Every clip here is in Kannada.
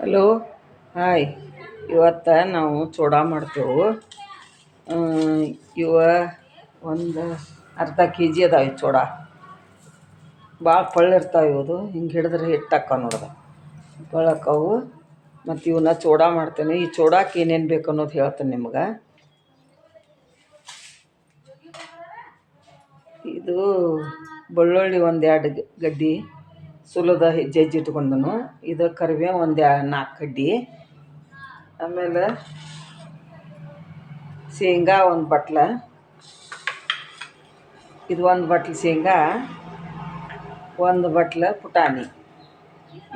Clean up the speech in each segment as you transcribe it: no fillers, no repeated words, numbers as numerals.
Hello hi. ಇವತ್ತು ನಾವು ಚೂಡಾ ಮಾಡ್ತೇವೆ. ಇವ ಒಂದು ಅರ್ಧ ಕೆ ಜಿ ಅದಾವೆ ಚೂಡಾ. ಭಾಳ ಪಳ್ಳಿರ್ತಾವೆ ಇವುದು. ಹಿಂಗೆ ಹಿಡಿದ್ರೆ ಹಿಟ್ಟಾಕ ನೋಡ್ದೆ ಪಳ್ಳಕ್ಕವು. ಮತ್ತು ಇವನ್ನ ಚೂಡಾ ಮಾಡ್ತೇನೆ. ಈ ಚೂಡಾಕ್ಕೆ ಏನೇನು ಬೇಕು ಅನ್ನೋದು ಹೇಳ್ತೇನೆ ನಿಮ್ಗೆ. ಇದು ಬೆಳ್ಳುಳ್ಳಿ ಒಂದೆರಡು ಗಡ್ಡಿ ಸುಲಿದ ಜಜ್ಜಿಟ್ಕೊಂಡನು. ಇದು ಕರಿಬೇವು ಒಂದು 4 ಕಡ್ಡಿ. ಆಮೇಲೆ ಶೇಂಗಾ ಒಂದು ಬಟ್ಲ. ಇದು ಒಂದು ಬಟ್ಲು ಶೇಂಗಾ, ಒಂದು ಬಟ್ಲ ಪುಟಾಣಿ.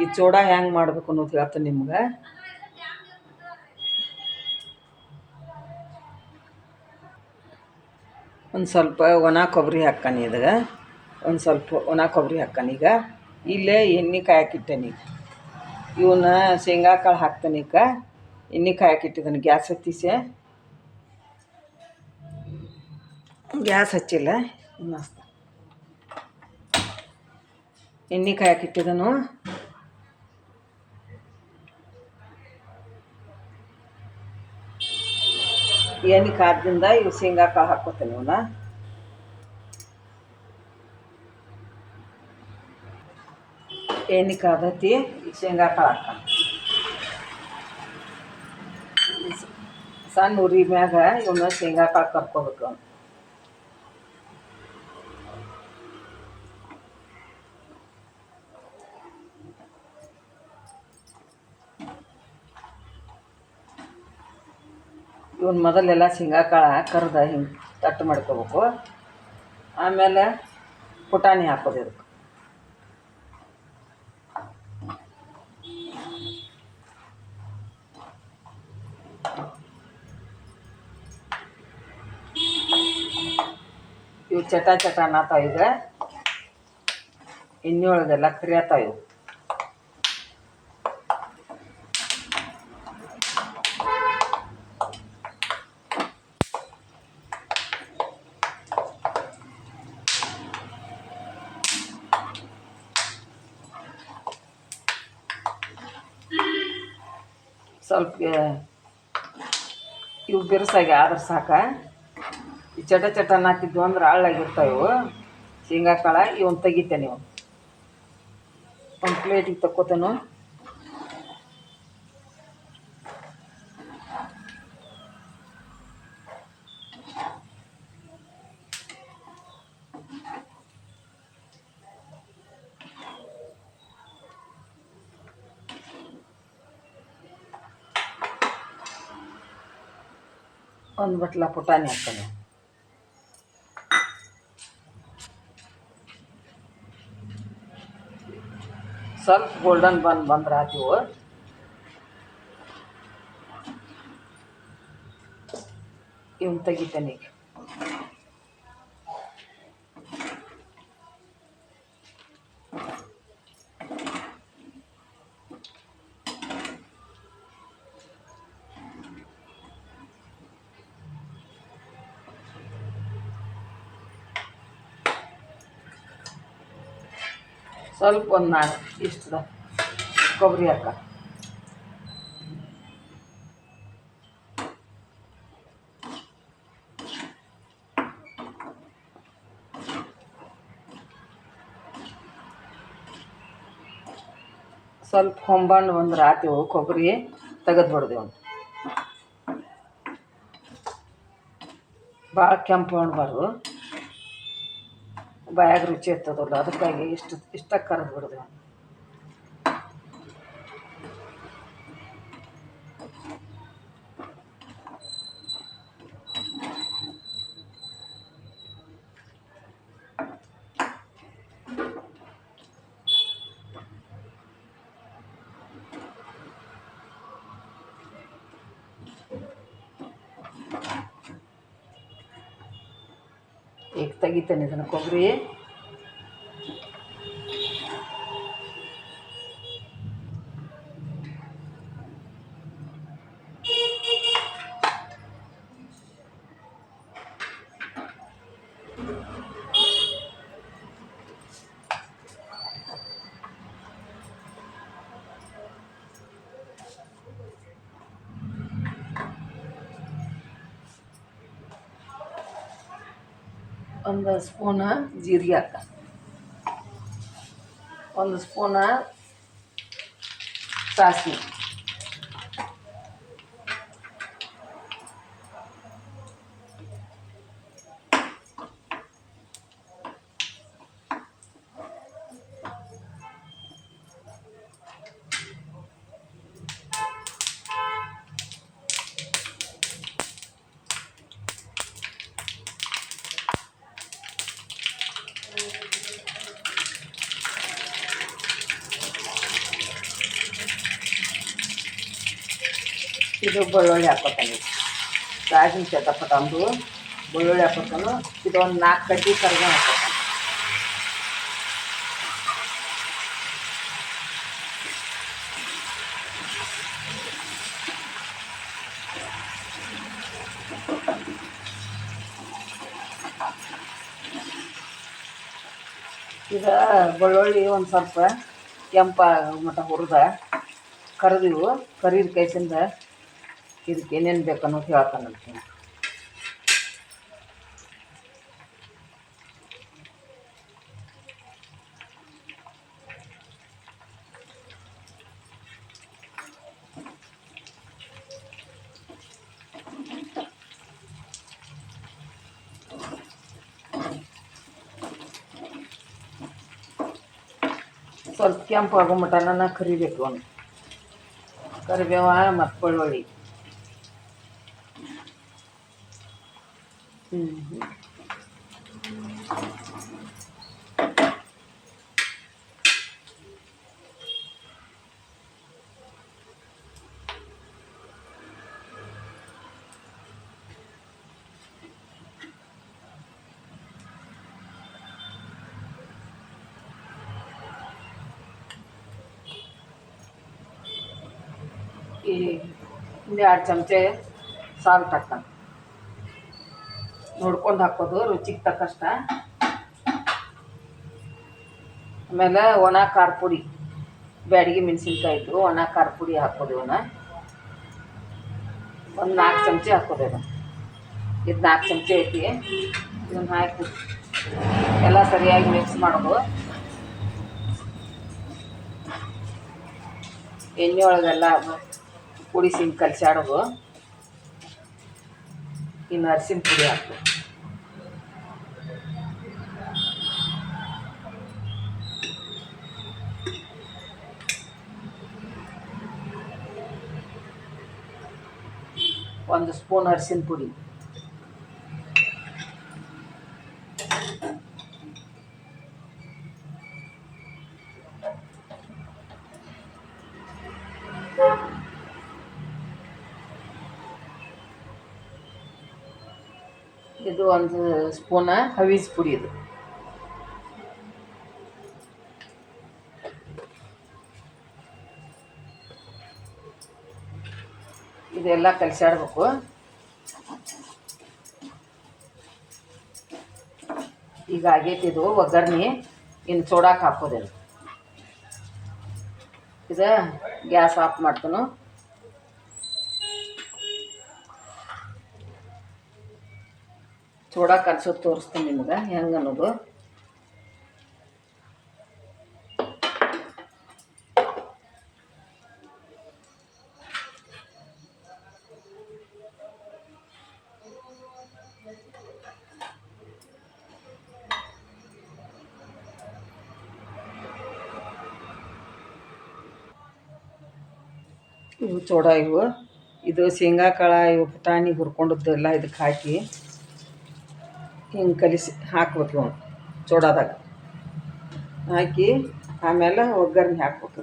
ಈ ಚೂಡಾ ಹೆಂಗೆ ಮಾಡ್ಬೇಕು ಅನ್ನೋದು ಹೇಳ್ತೇನೆ ನಿಮ್ಗೆ. ಒಂದು ಸ್ವಲ್ಪ ಒಣ ಕೊಬ್ಬರಿ ಹಾಕ್ಕಾನಿ. ಇದಾಗ ಒಂದು ಸ್ವಲ್ಪ ಒಣ ಕೊಬ್ಬರಿ ಹಾಕ್ಕಾನೀಗ. ಇಲ್ಲೇ ಎಣ್ಣೆ ಕಾಯಕ್ಕಿಟ್ಟೇನಿ. ಇವನ್ನ ಶೇಂಗಾ ಕಾಳು ಹಾಕ್ತಾನೆ. ಈಗ ಎಣ್ಣೆ ಕಾಯಕ್ಕಿಟ್ಟಿದ್ದಾನೆ. ಗ್ಯಾಸ್ ಹತ್ತಿಸಿ, ಗ್ಯಾಸ್ ಹಚ್ಚಿಲ್ಲ ಇನ್ನು ಎಣ್ಣೆ ಕಾಯಕ್ಕಿಟ್ಟಿದ್ದನು. ಎಣ್ಣೆ ಕಾದ್ದಿಂದ ಇವು ಶೇಂಗಾ ಕಾಳು ಹಾಕ್ಕೋತೇನೆ. ಇವನ್ನ ಎಣ್ಣೆ ಕಾದತಿ. ಶೇಂಗಾ ಕಾಳು ಹಾಕ್ತಾನೆ. ಸಣ್ಣ ಉರಿ ಮ್ಯಾಗ ಇವನ್ನ ಶೇಂಗಾ ಕಾಳು ಕರ್ಕೋಬೇಕು. ಇವನ್ನ ಮೊದಲೆಲ್ಲ ಶೇಂಗಾ ಕಾಳು ಕರ್ದು ಹಿಂಗೆ ತಟ್ಟು ಮಾಡ್ಕೋಬೇಕು. ಆಮೇಲೆ ಪುಟಾಣಿ ಹಾಕೋದು. ಇದಕ್ಕೆ ಇವು ಚಟ ಅನ್ನತ್ತಾವ. ಈಗ ಎಣ್ಣೆ ಒಳಗೆಲ್ಲ ಕರಿಯತ್ತಾವ ಇವು. ಸ್ವಲ್ಪ ಇವು ಬಿರುಸಾಗಿ ಆದ್ರೆ ಸಾಕ. ಈ ಚಟ ಅನ್ನತ್ತಿದ್ವು ಅಂದ್ರೆ ಹಳ್ಳಾಗಿರ್ತಾವೆ ಇವು ಶೇಂಗಾ ಕಾಳು. ಇವನ್ನ ತೆಗಿತೇನೆ. ಇವು ಒಂದು ಪ್ಲೇಟಿಗೆ ತಕ್ಕೋತೇನೆ. ಒಂದು ಬಟ್ಲ ಪುಟಾಣಿ ಹಾಕ್ತೇನೆ. ಸ್ವಲ್ಪ ಗೋಲ್ಡನ್ ಬಂದ್ರೆ ಆತಿವು. ಇವನ್ನ ತೆಗಿತೇನೆ ಈಗ. ಸ್ವಲ್ಪ ಒಂದು 4 ಇಷ್ಟದ ಕೊಬ್ಬರಿ ಹಾಕ. ಸ್ವಲ್ಪ ಹೊಂಬಣ್ಣು ಬಂದ್ರೆ ಆತಿವು. ಕೊಬ್ಬರಿ ತೆಗೆದು ಬಿಡ್ದೇವು. ಭಾಳ ಕೆಂಪು ಮಾಡಬಾರ್ದು, ಬಾಯಾಗ ರುಚಿ ಇರ್ತದಲ್ಲ. ಅದಕ್ಕಾಗಿ ಇಷ್ಟ ಕರೆದು ಬಿಡ್ದೇವು. ಈಗ ತೆಗಿತೇನೆ ಇದನ್ನು ಕೊಬ್ಬರಿ. ಒಂದು ಸ್ಪೂನ ಜೀರಿಗೆ ಹಾಕ, ಒಂದು ಸ್ಪೂನ ಸಾಸಿವೆ, ಇದು ಬೆಳ್ಳುಳ್ಳಿ ಹಾಕೋತಾನೆ, ರಾಗಿನ ಚಟಪಟ ಅಂದು ಬೆಳ್ಳುಳ್ಳಿ ಹಾಕೋತಾನು. ಇದು ಒಂದು 4 ಕಡ್ಡಿ ಕರ್ಬೇವು ಹಾಕೋತಾನೆ. ಈಗ ಬೆಳ್ಳುಳ್ಳಿ ಒಂದು ಸ್ವಲ್ಪ ಕೆಂಪ ಮಟ್ಟ ಹುರಿದ ಕರಿದಿವು, ಕರಿದ ಕೈಸಿಂದ ಇದಕ್ಕೆ ಏನೇನು ಬೇಕು ಅನ್ನೋದು ಹೇಳ್ತಾನಂತೆ. ಸ್ವಲ್ಪ ಕೆಂಪು ಆಗೋ ಮಟನ ಕರಿಬೇಕು. ಒಂದು ಕರಿಬೇವ ಮತ್ತು ಬೆಳ್ಳುಳ್ಳಿ. ಈ 2 ಚಮಚೆ ಸಾಲ್ಟ್ ಹಾಕ್ತಾನೆ, ನೋಡ್ಕೊಂಡು ಹಾಕೋದು ರುಚಿಗೆ ತಕ್ಕಷ್ಟ. ಆಮೇಲೆ ಒಣ ಖಾರ ಪುಡಿ, ಬ್ಯಾಡಗಿ ಮೆಣಸಿನ್ಕಾಯಿದು ಒಣ ಖಾರ ಪುಡಿ ಹಾಕೋದು. ಇವನ್ನ ಒಂದು 4 ಚಮಚೆ ಹಾಕೋದು. ಇದು 4 ಚಮಚೆ ಐತಿ. ಇದನ್ನು ಹಾಕಿ ಎಲ್ಲ ಸರಿಯಾಗಿ ಮಿಕ್ಸ್ ಮಾಡೋದು. ಎಣ್ಣೆ ಒಳಗೆಲ್ಲ ಕುಡಿಸಿ ಹಿಂಗೆ ಕಲಸಾಡೋದು. ಇನ್ನು ಅರಿಶಿನ ಪುಡಿ ಹಾಕ್ಬೇಕು. ಒಂದು ಸ್ಪೂನ್ ಅರಿಶಿನ ಪುಡಿ, ಇದು ಒಂದು ಸ್ಪೂನ ಹವೀಜ್ ಪುಡಿ. ಇದು ಇದೆಲ್ಲ ಕಲಸಾಡ್ಬೇಕು. ಈಗ ಆಗೈತಿ ಇದು ಒಗ್ಗರಣೆ. ಇನ್ನು ಚೂಡಾಕ ಹಾಕೋದೇನು. ಇದು ಗ್ಯಾಸ್ ಆಫ್ ಮಾಡ್ತಾನು. ಚೂಡ ಕಲ್ಸೋದು ತೋರಿಸ್ತೀನಿ ನಿಮ್ಗೆ ಹೆಂಗೆ ಅನ್ನೋದು. ಇವು ಚೂಡ, ಇದು ಶೇಂಗಾ ಕಾಳು, ಇವು ಪುಟಾಣಿ ಹುರ್ಕೊಂಡದ್ದೆಲ್ಲ ಇದಕ್ಕೆ ಹಾಕಿ ಹಿಂಗೆ ಕಲಿಸಿ ಹಾಕ್ಬೇಕು. ಇವು ಚೂಡಾದಾಗ ಹಾಕಿ ಆಮೇಲೆ ಒಗ್ಗರಣೆ ಹಾಕ್ಬೇಕು.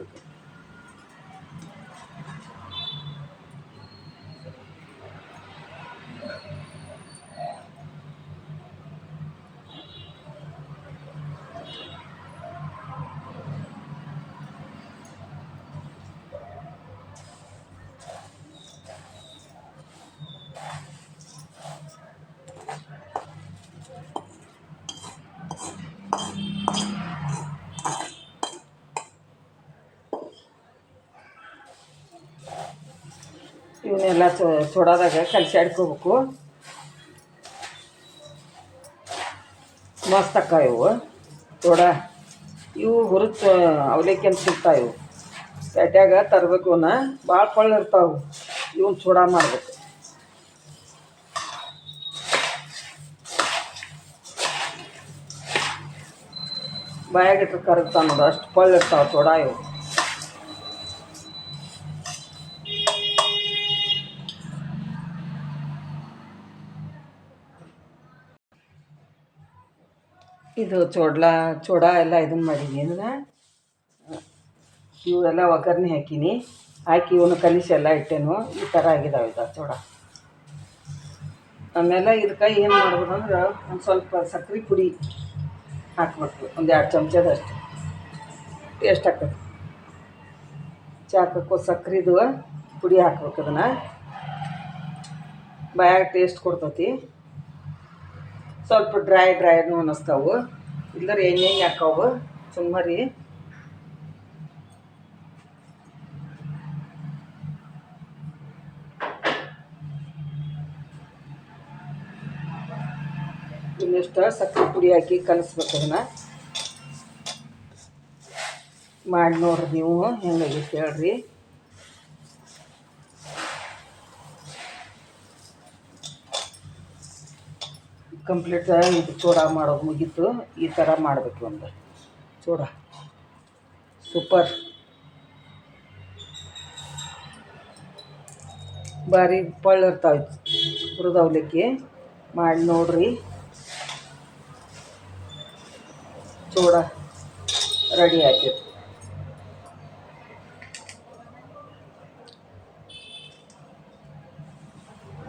ಇವನ್ನೆಲ್ಲ ಚೂಡಾದಾಗ ಕಲಸಿ ಆಡ್ಕೋಬೇಕು. ಮಸ್ತ್ ಅಕ್ಕ ಇವು ಚೂಡ. ಇವು ಹುರಿದು ಅವಲಕ್ಕಿ ಅಂತ ಸಿಗ್ತಾವೆ ಇವು ಪೇಟ್ಯಾಗ ತರಬೇಕು. ಇವನ್ನ ಭಾಳ ಪಳ್ಳು ಇರ್ತಾವೆ. ಇವನ್ನ ಚೂಡ ಮಾಡ್ಬೇಕು. ಬಾಯಾಗಿಟ್ರೆ ಕರಗ್ತಾವೆ ನೋಡು, ಅಷ್ಟು ಪಳ್ಳು ಇರ್ತಾವೆ ಚೂಡ ಇವು. ಇದು ಚೂಡ ಎಲ್ಲ ಇದನ್ನು ಮಾಡೀನಿ. ಇದನ್ನು ಇವೆಲ್ಲ ಒಗ್ಗರಣೆ ಹಾಕೀನಿ. ಹಾಕಿ ಇವನು ಕಲಿಸಿ ಎಲ್ಲ ಇಟ್ಟೇನು. ಈ ಥರ ಆಗಿದಾವೆ ಇದು ಚೂಡ. ಆಮೇಲೆ ಇದಕ್ಕೆ ಏನು ಮಾಡ್ಬೋದು ಅಂದ್ರೆ ಒಂದು ಸ್ವಲ್ಪ ಸಕ್ರೆ ಪುಡಿ ಹಾಕ್ಬೇಕು, ಒಂದು 2 ಚಮಚದಷ್ಟು. ಟೇಸ್ಟ್ ಆಗ್ತದೆ. ಚಾಕಕ್ಕೂ ಸಕ್ರೆದು ಪುಡಿ ಹಾಕ್ಬೇಕು. ಅದನ್ನು ಬಾಯಾಗ ಟೇಸ್ಟ್ ಕೊಡ್ತೈತಿ. ಸ್ವಲ್ಪ ಡ್ರೈನು ಅನ್ನಿಸ್ತಾವೆ. ಇಲ್ಲದ್ರೆ ಎಣ್ಣೆ ಹಾಕಾವು ಸುಮ್ಮರಿ. ಇನ್ನಿಷ್ಟು ಸಕ್ಕರೆ ಪುಡಿ ಹಾಕಿ ಕಲಿಸ್ಬೇಕು. ಅದನ್ನು ಮಾಡಿ ನೋಡ್ರಿ ನೀವು, ಹೆಂಗಾಗಿತ್ತು ಹೇಳ್ರಿ. ಕಂಪ್ಲೀಟ್ ಇದು ಚೂಡ ಮಾಡೋದು ಮುಗೀತು. ಈ ಥರ ಮಾಡಬೇಕು ಒಂದು ಚೂಡ. ಸೂಪರ್, ಭಾರಿ ಪಳ್ಳು ಇರ್ತಾವೆ. ಹುರಿದ ಅವಲಕ್ಕಿ ಮಾಡಿ ನೋಡ್ರಿ. ಚೂಡ ರೆಡಿ ಆಯ್ತು.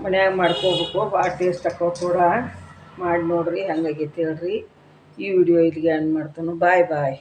ಮನ್ಯಾಗ ಮಾಡ್ಕೋಬೇಕು, ಭಾಳ ಟೇಸ್ಟ್ ಆಕ್ಕವು ಚೂಡ. ಮಾಡಿ ನೋಡ್ರಿ ಹೆಂಗಾಗೈತೆ ಹೇಳ್ರಿ. ಈ ವಿಡಿಯೋ ಇಲ್ಲಿಗೆ ಎಂಡ್ ಮಾಡ್ತಾನೆ. ಬಾಯ್ ಬಾಯ್.